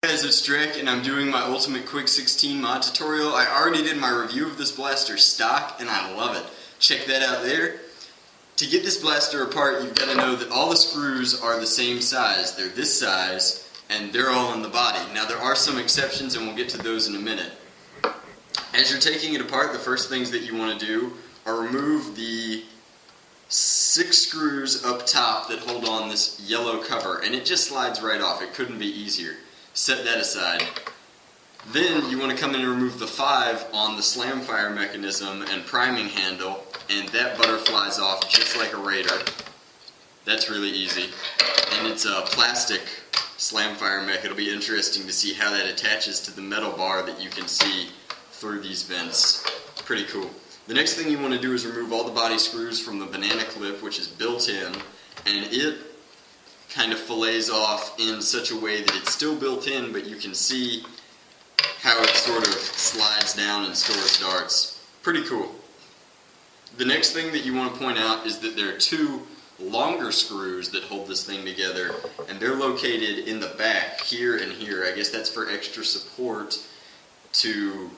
Hey guys, it's Drac, and I'm doing my Ultimate Quick 16 mod tutorial. I already did my review of this blaster stock, and I love it. Check that out there. To get this blaster apart, you've got to know that all the screws are the same size. They're this size, and they're all in the body. Now there are some exceptions, and we'll get to those in a minute. As you're taking it apart, the first things that you want to do are remove the 6 screws up top that hold on this yellow cover, and it just slides right off. It couldn't be easier. Set that aside. Then you want to come in and remove the 5 on the slam fire mechanism and priming handle, and that butterflies off just like a Raider. That's really easy. And it's a plastic slam fire mech. It'll be interesting to see how that attaches to the metal bar that you can see through these vents. Pretty cool. The next thing you want to do is remove all the body screws from the banana clip, which is built in, and it kind of fillets off in such a way that it's still built in, but you can see how it sort of slides down and stores darts. Pretty cool. The next thing that you want to point out is that there are 2 longer screws that hold this thing together, and they're located in the back, here and here. I guess that's for extra support to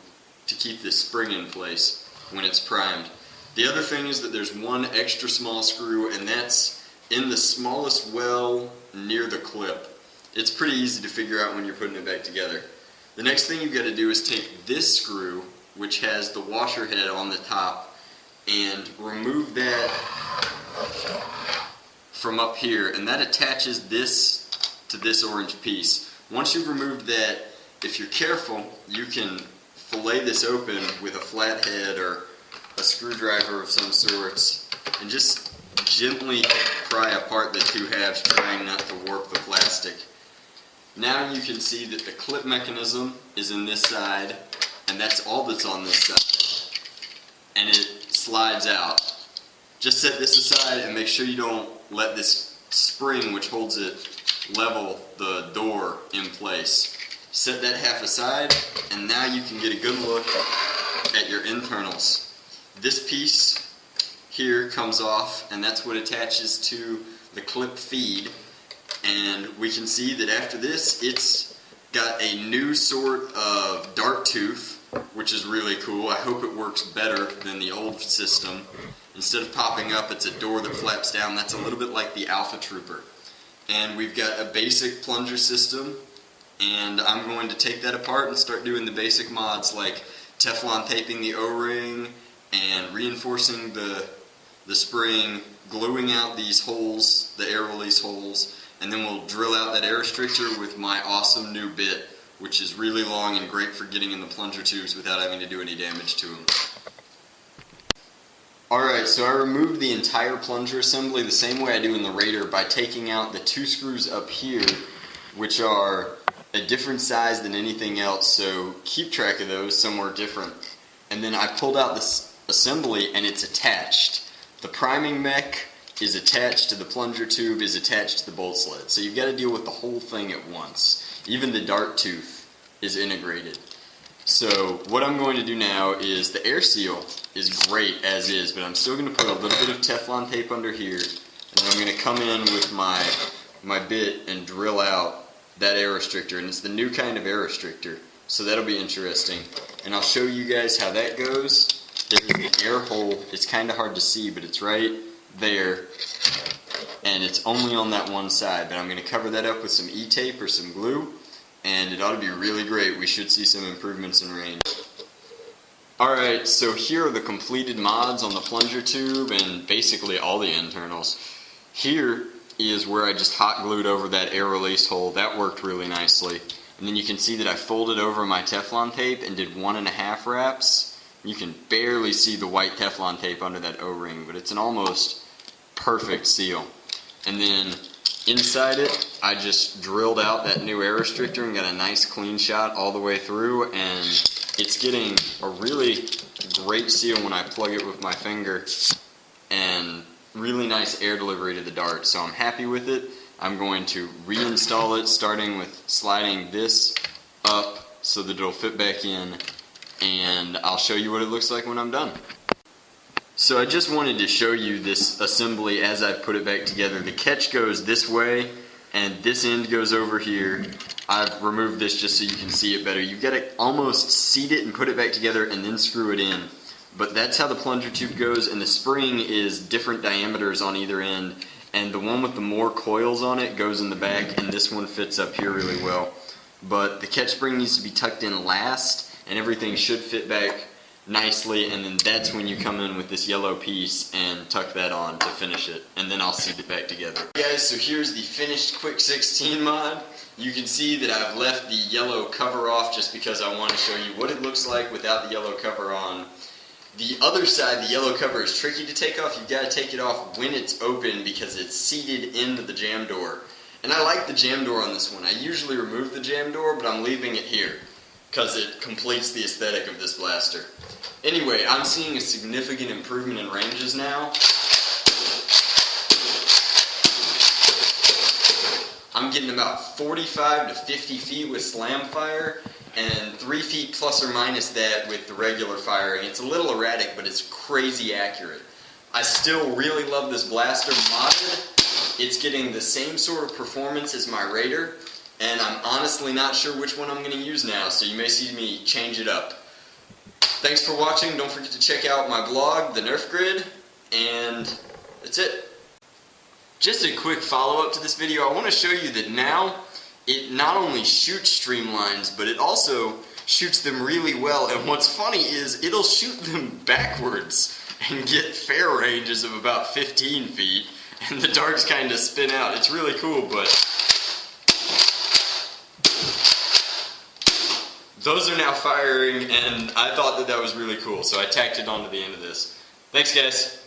keep this spring in place when it's primed. The other thing is that there's 1 extra small screw, and that's in the smallest well near the clip. It's pretty easy to figure out when you're putting it back together. The next thing you've got to do is take this screw, which has the washer head on the top, and remove that from up here, and that attaches this to this orange piece. Once you've removed that, if you're careful, you can fillet this open with a flathead or a screwdriver of some sorts, and just gently pry apart the 2 halves, trying not to warp the plastic. Now you can see that the clip mechanism is in this side, and that's all that's on this side, and it slides out. Just set this aside and make sure you don't let this spring, which holds it level, the door, in place. Set that half aside, and now you can get a good look at your internals. This piece here comes off, and that's what attaches to the clip feed, and we can see that after this it's got a new sort of dart tooth, which is really cool. I hope it works better than the old system. Instead of popping up, it's a door that flaps down. That's a little bit like the Alpha Trooper. And we've got a basic plunger system, and I'm going to take that apart and start doing the basic mods like Teflon taping the O-ring and reinforcing the spring, gluing out these holes, the air release holes, and then we'll drill out that air restrictor with my awesome new bit, which is really long and great for getting in the plunger tubes without having to do any damage to them. Alright, so I removed the entire plunger assembly the same way I do in the Raider by taking out the 2 screws up here, which are a different size than anything else, so keep track of those somewhere different. And then I pulled out this assembly, and it's attached. The priming mech is attached to the plunger tube, is attached to the bolt sled. So you've got to deal with the whole thing at once. Even the dart tooth is integrated. So what I'm going to do now is, the air seal is great as is, but I'm still going to put a little bit of Teflon tape under here, and I'm going to come in with my bit and drill out that air restrictor, and it's the new kind of air restrictor, so that'll be interesting. And I'll show you guys how that goes. There's the air hole. It's kind of hard to see, but it's right there, and it's only on that one side, but I'm going to cover that up with some E-tape or some glue, and it ought to be really great. We should see some improvements in range. Alright, so here are the completed mods on the plunger tube and basically all the internals. Here is where I just hot glued over that air release hole. That worked really nicely. And then you can see that I folded over my Teflon tape and did 1.5 wraps. You can barely see the white Teflon tape under that O-ring, but it's an almost perfect seal. And then inside it, I just drilled out that new air restrictor and got a nice clean shot all the way through, and it's getting a really great seal when I plug it with my finger, and really nice air delivery to the dart. So I'm happy with it. I'm going to reinstall it, starting with sliding this up so that it'll fit back in, and I'll show you what it looks like when I'm done. So I just wanted to show you this assembly as I put it back together. The catch goes this way, and this end goes over here. I've removed this just so you can see it better. You've got to almost seat it and put it back together and then screw it in. But that's how the plunger tube goes, and the spring is different diameters on either end. And the one with the more coils on it goes in the back, and this one fits up here really well. But the catch spring needs to be tucked in last, and everything should fit back nicely, and then that's when you come in with this yellow piece and tuck that on to finish it, and then I'll seat it back together. Guys, so here's the finished Quick 16 mod. You can see that I've left the yellow cover off just because I want to show you what it looks like without the yellow cover on. The other side, the yellow cover, is tricky to take off. You've got to take it off when it's open because it's seated into the jam door. And I like the jam door on this one. I usually remove the jam door, but I'm leaving it here because it completes the aesthetic of this blaster. Anyway, I'm seeing a significant improvement in ranges now. I'm getting about 45 to 50 feet with slam fire, and 3 feet plus or minus that with the regular firing. It's a little erratic, but it's crazy accurate. I still really love this blaster modded. It's getting the same sort of performance as my Raider, and I'm honestly not sure which one I'm going to use now, so you may see me change it up. Thanks for watching. Don't forget to check out my blog, The Nerf Grid, and that's it. Just a quick follow-up to this video. I want to show you that now it not only shoots streamlines, but it also shoots them really well. And what's funny is it'll shoot them backwards and get fair ranges of about 15 feet, and the darts kind of spin out. It's really cool, but those are now firing, and I thought that that was really cool, so I tacked it onto the end of this. Thanks, guys.